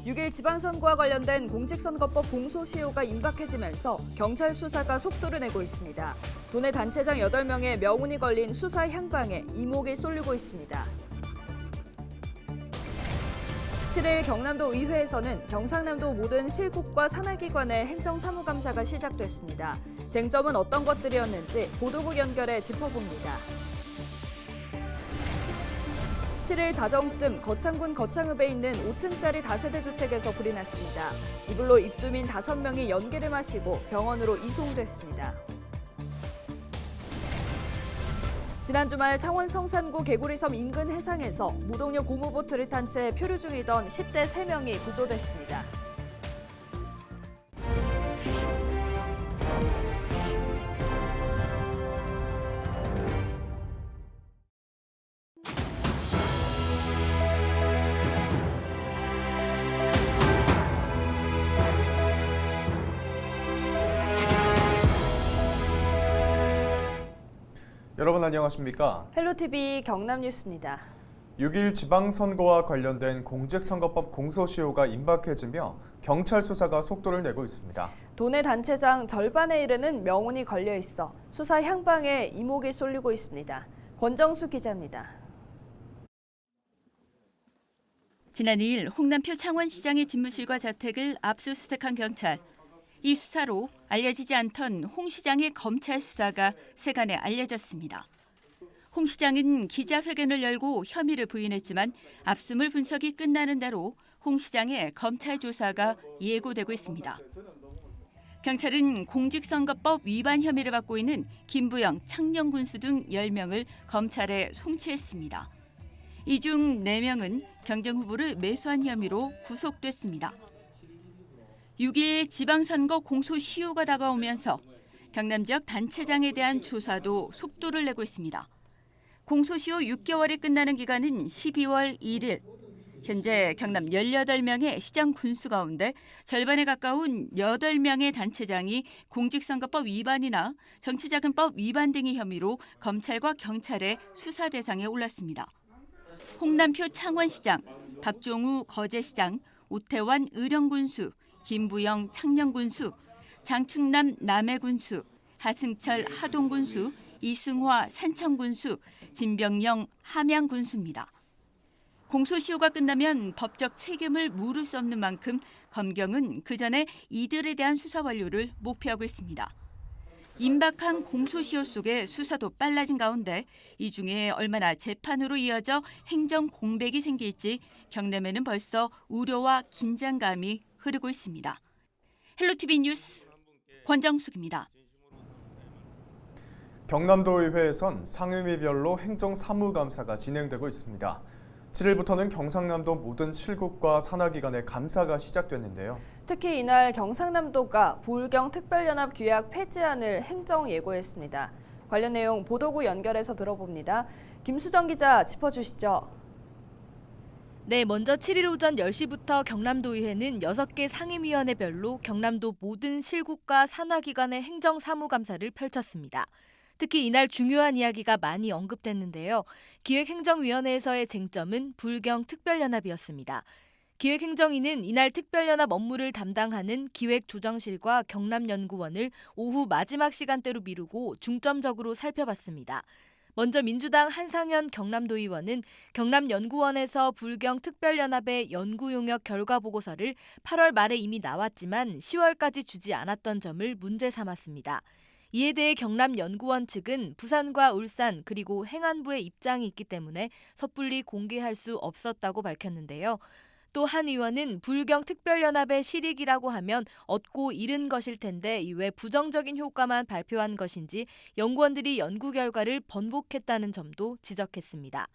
6일 지방선거와 관련된 공직선거법 공소시효가 임박해지면서 경찰 수사가 속도를 내고 있습니다. 도내 단체장 8명의 명운이 걸린 수사 향방에 이목이 쏠리고 있습니다. 7일 경남도 의회에서는 경상남도 모든 실국과 산하기관의 행정사무감사가 시작됐습니다. 쟁점은 어떤 것들이었는지 보도국 연결해 짚어봅니다. 7일 자정쯤 거창군 거창읍에 있는 5층짜리 다세대 주택에서 불이 났습니다. 이불로 입주민 5명이 연기를 마시고 병원으로 이송됐습니다. 지난 주말 창원 성산구 개구리섬 인근 해상에서 무동력 고무보트를 탄 채 표류 중이던 10대 3명이 구조됐습니다. 여러분 안녕하십니까? 헬로티비 경남뉴스입니다. 6일 지방선거와 관련된 공직선거법 공소시효가 임박해지며 경찰 수사가 속도를 내고 있습니다. 도내 단체장 절반에 이르는 명운이 걸려 있어 수사 향방에 이목이 쏠리고 있습니다. 권정수 기자입니다. 지난 2일 홍남표 창원시장의 집무실과 자택을 압수수색한 경찰. 이 수사로 알려지지 않던 홍 시장의 검찰 수사가 세간에 알려졌습니다. 홍 시장은 기자회견을 열고 혐의를 부인했지만 압수물 분석이 끝나는 대로 홍 시장의 검찰 조사가 예고되고 있습니다. 경찰은 공직선거법 위반 혐의를 받고 있는 김부영, 창녕군수 등 10명을 검찰에 송치했습니다. 이 중 4명은 경쟁후보를 매수한 혐의로 구속됐습니다. 6일 지방선거 공소시효가 다가오면서 경남 지역 단체장에 대한 조사도 속도를 내고 있습니다. 공소시효 6개월이 끝나는 기간은 12월 1일. 현재 경남 18명의 시장 군수 가운데 절반에 가까운 8명의 단체장이 공직선거법 위반이나 정치자금법 위반 등의 혐의로 검찰과 경찰의 수사 대상에 올랐습니다. 홍남표 창원시장, 박종우 거제시장, 오태환 의령군수, 김부영 창녕군수, 장충남 남해군수, 하승철 하동군수, 이승화 산청군수, 진병영 함양군수입니다. 공소시효가 끝나면 법적 책임을 물을 수 없는 만큼 검경은 그 전에 이들에 대한 수사 완료를 목표하고 있습니다. 임박한 공소시효 속에 수사도 빨라진 가운데 이 중에 얼마나 재판으로 이어져 행정 공백이 생길지 경남에는 벌써 우려와 긴장감이 흐르고 있습니다. 헬로티비 뉴스 권정숙입니다. 경남도 의회에선 상임위별로 행정사무감사가 진행되고 있습니다. 7일부터는 경상남도 모든 실국과 산하기관의 감사가 시작됐는데요. 특히 이날 경상남도가 부울경특별연합 규약 폐지안을 행정 예고했습니다. 관련 내용 보도국 연결해서 들어봅니다. 김수정 기자 짚어주시죠. 네, 먼저 7일 오전 10시부터 경남도의회는 6개 상임위원회별로 경남도 모든 실국과 산하기관의 행정사무감사를 펼쳤습니다. 특히 이날 중요한 이야기가 많이 언급됐는데요. 기획행정위원회에서의 쟁점은 부울경특별연합이었습니다. 기획행정위는 이날 특별연합 업무를 담당하는 기획조정실과 경남연구원을 오후 마지막 시간대로 미루고 중점적으로 살펴봤습니다. 먼저 민주당 한상현 경남도의원은 경남연구원에서 부울경특별연합의 연구용역 결과보고서를 8월 말에 이미 나왔지만 10월까지 주지 않았던 점을 문제 삼았습니다. 이에 대해 경남연구원 측은 부산과 울산 그리고 행안부의 입장이 있기 때문에 섣불리 공개할 수 없었다고 밝혔는데요. 또 한 의원은 부울경특별연합의 실익이라고 하면 얻고 잃은 것일 텐데 왜 부정적인 효과만 발표한 것인지 연구원들이 연구 결과를 번복했다는 점도 지적했습니다.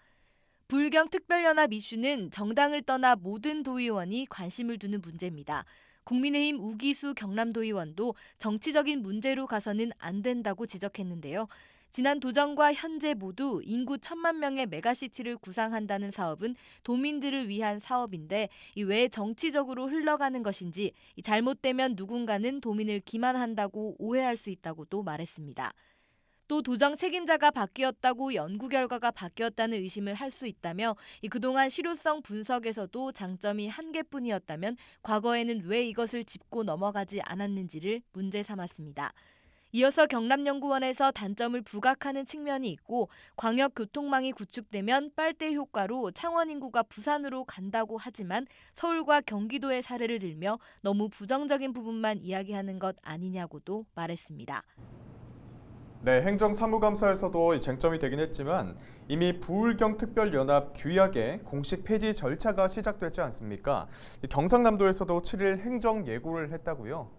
부울경특별연합 이슈는 정당을 떠나 모든 도의원이 관심을 두는 문제입니다. 국민의힘 우기수 경남도의원도 정치적인 문제로 가서는 안 된다고 지적했는데요. 지난 도정과 현재 모두 인구 1,000만 명의 메가시티를 구상한다는 사업은 도민들을 위한 사업인데 왜 정치적으로 흘러가는 것인지 잘못되면 누군가는 도민을 기만한다고 오해할 수 있다고도 말했습니다. 또 도정 책임자가 바뀌었다고 연구 결과가 바뀌었다는 의심을 할 수 있다며 그동안 실효성 분석에서도 장점이 한 개뿐이었다면 과거에는 왜 이것을 짚고 넘어가지 않았는지를 문제 삼았습니다. 이어서 경남연구원에서 단점을 부각하는 측면이 있고 광역교통망이 구축되면 빨대 효과로 창원 인구가 부산으로 간다고 하지만 서울과 경기도의 사례를 들며 너무 부정적인 부분만 이야기하는 것 아니냐고도 말했습니다. 네, 행정사무감사에서도 쟁점이 되긴 했지만 이미 부울경 특별연합 규약의 공식 폐지 절차가 시작됐지 않습니까? 경상남도에서도 7일 행정 예고를 했다고요?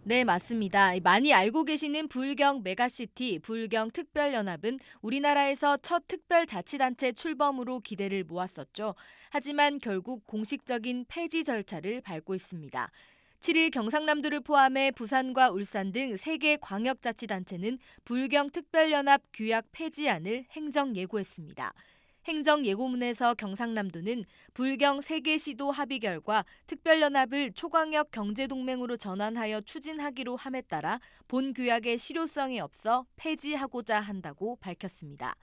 네, 맞습니다. 많이 알고 계시는 부울경 메가시티 부울경 특별연합은 우리나라에서 첫 특별자치단체 출범으로 기대를 모았었죠. 하지만 결국 공식적인 폐지 절차를 밟고 있습니다. 7일 경상남도를 포함해 부산과 울산 등 3개 광역자치단체는 부울경 특별연합 규약 폐지안을 행정 예고했습니다. 행정 예고문에서 경상남도는 부울경 3개 시도 합의 결과 특별연합을 초광역 경제동맹으로 전환하여 추진하기로 함에 따라 본 규약의 실효성이 없어 폐지하고자 한다고 밝혔습니다.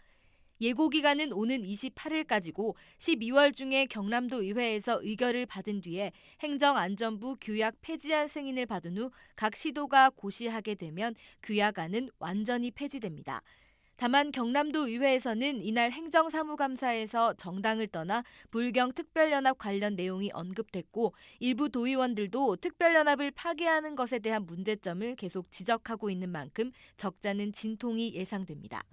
예고 기간은 오는 28일까지고 12월 중에 경남도 의회에서 의결을 받은 뒤에 행정안전부 규약 폐지안 승인을 받은 후 각 시도가 고시하게 되면 규약안은 완전히 폐지됩니다. 다만 경남도 의회에서는 이날 행정사무감사에서 정당을 떠나 부울경 특별연합 관련 내용이 언급됐고 일부 도의원들도 특별연합을 파기하는 것에 대한 문제점을 계속 지적하고 있는 만큼 적잖은 진통이 예상됩니다.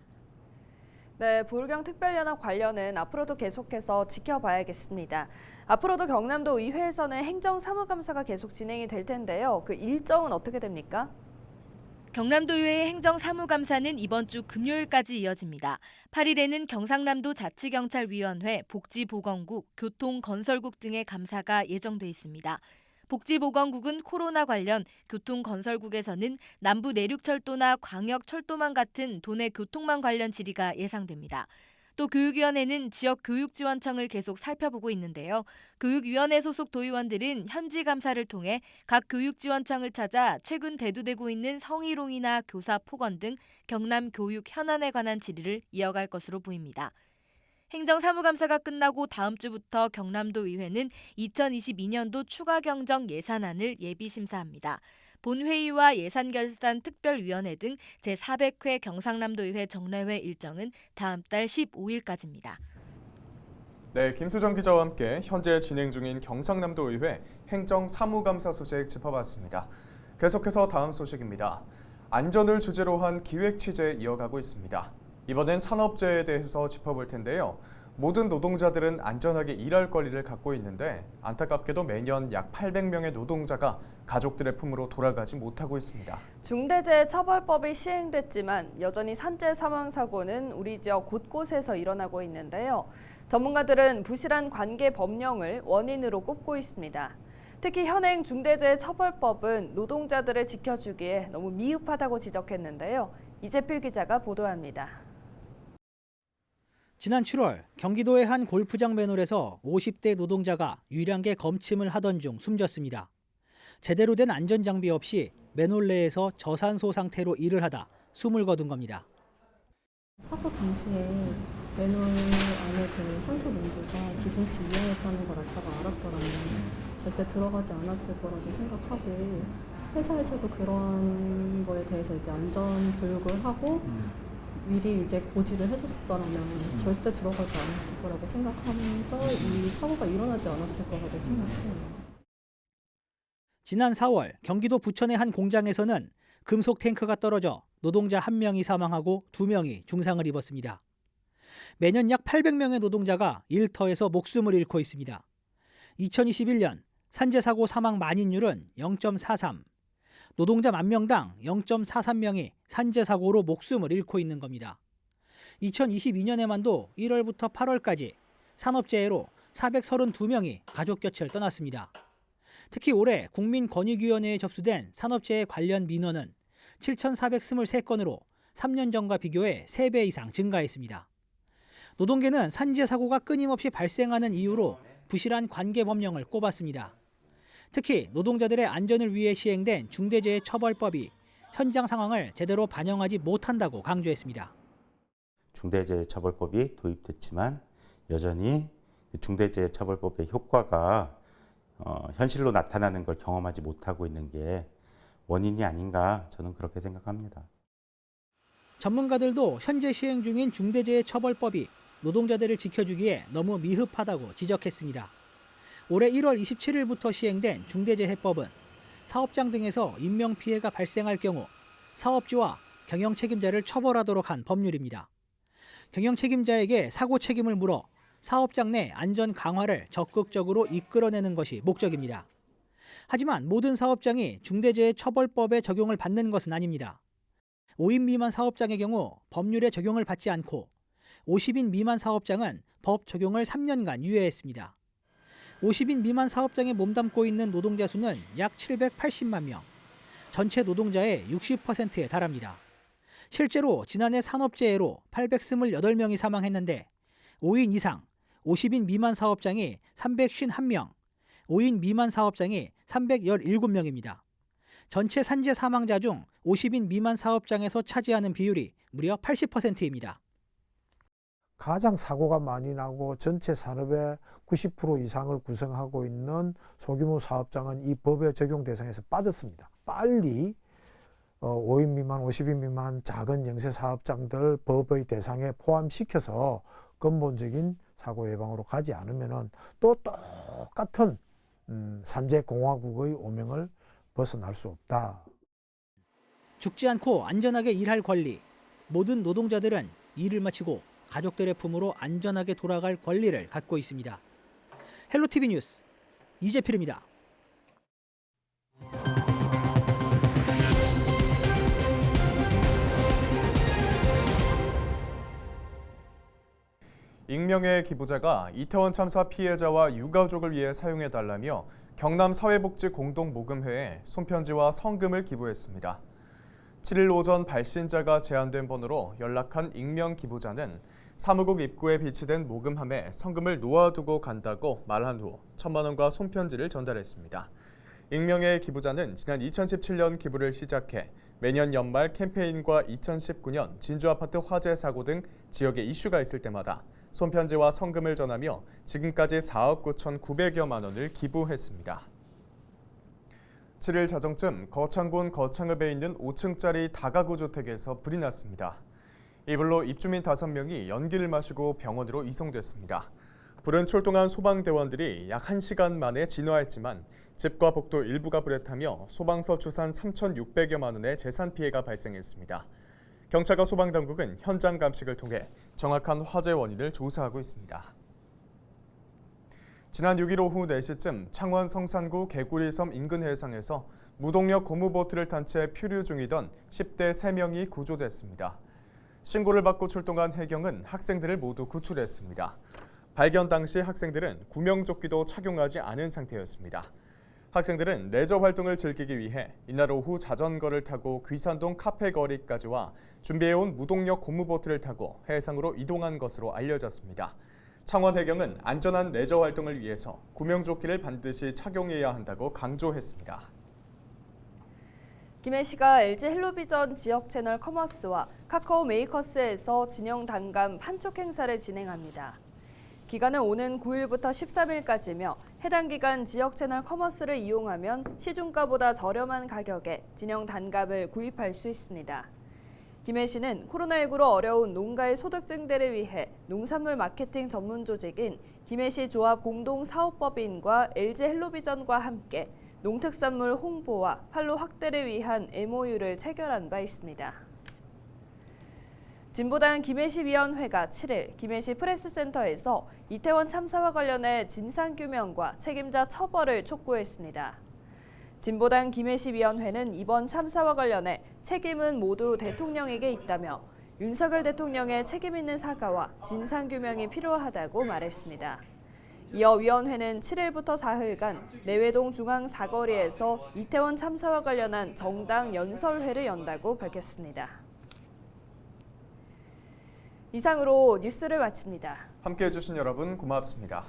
네, 부울경 특별연합 관련은 앞으로도 계속해서 지켜봐야겠습니다. 앞으로도 경남도 의회에서는 행정사무감사가 계속 진행이 될 텐데요. 그 일정은 어떻게 됩니까? 경남도의회 행정사무감사는 이번 주 금요일까지 이어집니다. 8일에는 경상남도 자치경찰위원회, 복지보건국, 교통건설국 등의 감사가 예정돼 있습니다. 복지보건국은 코로나 관련, 교통건설국에서는 남부 내륙철도나 광역철도망 같은 도내 교통망 관련 질의가 예상됩니다. 또 교육위원회는 지역교육지원청을 계속 살펴보고 있는데요. 교육위원회 소속 도의원들은 현지 감사를 통해 각 교육지원청을 찾아 최근 대두되고 있는 성희롱이나 교사 폭언 등 경남 교육 현안에 관한 질의를 이어갈 것으로 보입니다. 행정사무감사가 끝나고 다음 주부터 경남도 의회는 2022년도 추가경정 예산안을 예비심사합니다. 본회의와 예산결산 특별위원회 등 제400회 경상남도의회 정례회 일정은 다음 달 15일까지입니다. 네, 김수정 기자와 함께 현재 진행 중인 경상남도의회 행정사무감사 소식 짚어봤습니다. 계속해서 다음 소식입니다. 안전을 주제로 한 기획 취재 이어가고 있습니다. 이번엔 산업재해에 대해서 짚어볼 텐데요. 모든 노동자들은 안전하게 일할 권리를 갖고 있는데 안타깝게도 매년 약 800명의 노동자가 가족들의 품으로 돌아가지 못하고 있습니다. 중대재해처벌법이 시행됐지만 여전히 산재 사망 사고는 우리 지역 곳곳에서 일어나고 있는데요. 전문가들은 부실한 관계 법령을 원인으로 꼽고 있습니다. 특히 현행 중대재해처벌법은 노동자들을 지켜주기에 너무 미흡하다고 지적했는데요. 이재필 기자가 보도합니다. 지난 7월 경기도의 한 골프장 맨홀에서 50대 노동자가 유량계 검침을 하던 중 숨졌습니다. 제대로 된 안전장비 없이 맨홀 내에서 저산소 상태로 일을 하다 숨을 거둔 겁니다. 사고 당시에 맨홀 안에 그 산소 농도가 기준치 이하였다는 걸 알다가 알았더라면 절대 들어가지 않았을 거라고 생각하고 회사에서도 그러한 거에 대해서 이제 안전 교육을 하고 미리 이제 고지를 해줬더라면 절대 들어가지 않았을 거라고 생각하면서 이 사고가 일어나지 않았을 거라고 생각해요. 지난 4월 경기도 부천의 한 공장에서는 금속 탱크가 떨어져 노동자 1명이 사망하고 2명이 중상을 입었습니다. 매년 약 800명의 노동자가 일터에서 목숨을 잃고 있습니다. 2021년 산재 사고 사망 만인율은 0.43, 노동자 10,000명당 0.43명이 산재 사고로 목숨을 잃고 있는 겁니다. 2022년에만도 1월부터 8월까지 산업재해로 432명이 가족 곁을 떠났습니다. 특히 올해 국민권익위원회에 접수된 산업재해 관련 민원은 7,423건으로 3년 전과 비교해 3배 이상 증가했습니다. 노동계는 산재 사고가 끊임없이 발생하는 이유로 부실한 관계 법령을 꼽았습니다. 특히 노동자들의 안전을 위해 시행된 중대재해처벌법이 현장 상황을 제대로 반영하지 못한다고 강조했습니다. 중대재해처벌법이 도입됐지만 여전히 중대재해처벌법의 효과가 현실로 나타나는 걸 경험하지 못하고 있는 게 원인이 아닌가 저는 그렇게 생각합니다. 전문가들도 현재 시행 중인 중대재해처벌법이 노동자들을 지켜주기에 너무 미흡하다고 지적했습니다. 올해 1월 27일부터 시행된 중대재해법은 사업장 등에서 인명피해가 발생할 경우 사업주와 경영책임자를 처벌하도록 한 법률입니다. 경영책임자에게 사고 책임을 물어 사업장 내 안전 강화를 적극적으로 이끌어내는 것이 목적입니다. 하지만 모든 사업장이 중대재해처벌법의 적용을 받는 것은 아닙니다. 5인 미만 사업장의 경우 법률의 적용을 받지 않고 50인 미만 사업장은 법 적용을 3년간 유예했습니다. 50인 미만 사업장에 몸담고 있는 노동자 수는 약 780만 명, 전체 노동자의 60%에 달합니다. 실제로 지난해 산업재해로 828명이 사망했는데 5인 이상, 50인 미만 사업장이 351명, 5인 미만 사업장이 317명입니다. 전체 산재 사망자 중 50인 미만 사업장에서 차지하는 비율이 무려 80%입니다. 가장 사고가 많이 나고 전체 산업의 90% 이상을 구성하고 있는 소규모 사업장은 이 법의 적용 대상에서 빠졌습니다. 빨리 5인 미만, 50인 미만 작은 영세 사업장들 법의 대상에 포함시켜서 근본적인 사고 예방으로 가지 않으면 또 똑같은 산재공화국의 오명을 벗어날 수 없다. 죽지 않고 안전하게 일할 권리, 모든 노동자들은 일을 마치고 가족들의 품으로 안전하게 돌아갈 권리를 갖고 있습니다. 헬로티비 뉴스 이재필입니다. 익명의 기부자가 이태원 참사 피해자와 유가족을 위해 사용해달라며 경남 사회복지공동모금회에 손편지와 성금을 기부했습니다. 7일 오전 발신자가 제한된 번호로 연락한 익명 기부자는 사무국 입구에 비치된 모금함에 성금을 놓아두고 간다고 말한 후 1,000만 원과 손편지를 전달했습니다. 익명의 기부자는 지난 2017년 기부를 시작해 매년 연말 캠페인과 2019년 진주아파트 화재 사고 등 지역에 이슈가 있을 때마다 손편지와 성금을 전하며 지금까지 4억 9,900여만 원을 기부했습니다. 7일 자정쯤 거창군 거창읍에 있는 5층짜리 다가구 주택에서 불이 났습니다. 이 불로 입주민 5명이 연기를 마시고 병원으로 이송됐습니다. 불은 출동한 소방대원들이 약 1시간 만에 진화했지만 집과 복도 일부가 불에 타며 소방서 추산 3,600여만 원의 재산 피해가 발생했습니다. 경찰과 소방당국은 현장 감식을 통해 정확한 화재 원인을 조사하고 있습니다. 지난 6일 오후 4시쯤 창원 성산구 개구리섬 인근 해상에서 무동력 고무보트를 탄 채 표류 중이던 10대 3명이 구조됐습니다. 신고를 받고 출동한 해경은 학생들을 모두 구출했습니다. 발견 당시 학생들은 구명조끼도 착용하지 않은 상태였습니다. 학생들은 레저 활동을 즐기기 위해 이날 오후 자전거를 타고 귀산동 카페 거리까지와 준비해온 무동력 고무보트를 타고 해상으로 이동한 것으로 알려졌습니다. 창원해경은 안전한 레저 활동을 위해서 구명조끼를 반드시 착용해야 한다고 강조했습니다. 김해시가 LG 헬로비전 지역 채널 커머스와 카카오 메이커스에서 진영 단감 판촉 행사를 진행합니다. 기간은 오는 9일부터 13일까지며 해당 기간 지역 채널 커머스를 이용하면 시중가보다 저렴한 가격에 진영 단감을 구입할 수 있습니다. 김해시는 코로나19로 어려운 농가의 소득 증대를 위해 농산물 마케팅 전문 조직인 김해시 조합 공동사업법인과 LG 헬로비전과 함께 농특산물 홍보와 판로 확대를 위한 MOU를 체결한 바 있습니다. 진보당 김해시위원회가 7일 김해시 프레스센터에서 이태원 참사와 관련해 진상규명과 책임자 처벌을 촉구했습니다. 진보당 김해시위원회는 이번 참사와 관련해 책임은 모두 대통령에게 있다며 윤석열 대통령의 책임 있는 사과와 진상규명이 필요하다고 말했습니다. 이어 위원회는 7일부터 사흘간 내외동 중앙사거리에서 이태원 참사와 관련한 정당 연설회를 연다고 밝혔습니다. 이상으로 뉴스를 마칩니다. 함께해 주신 여러분 고맙습니다.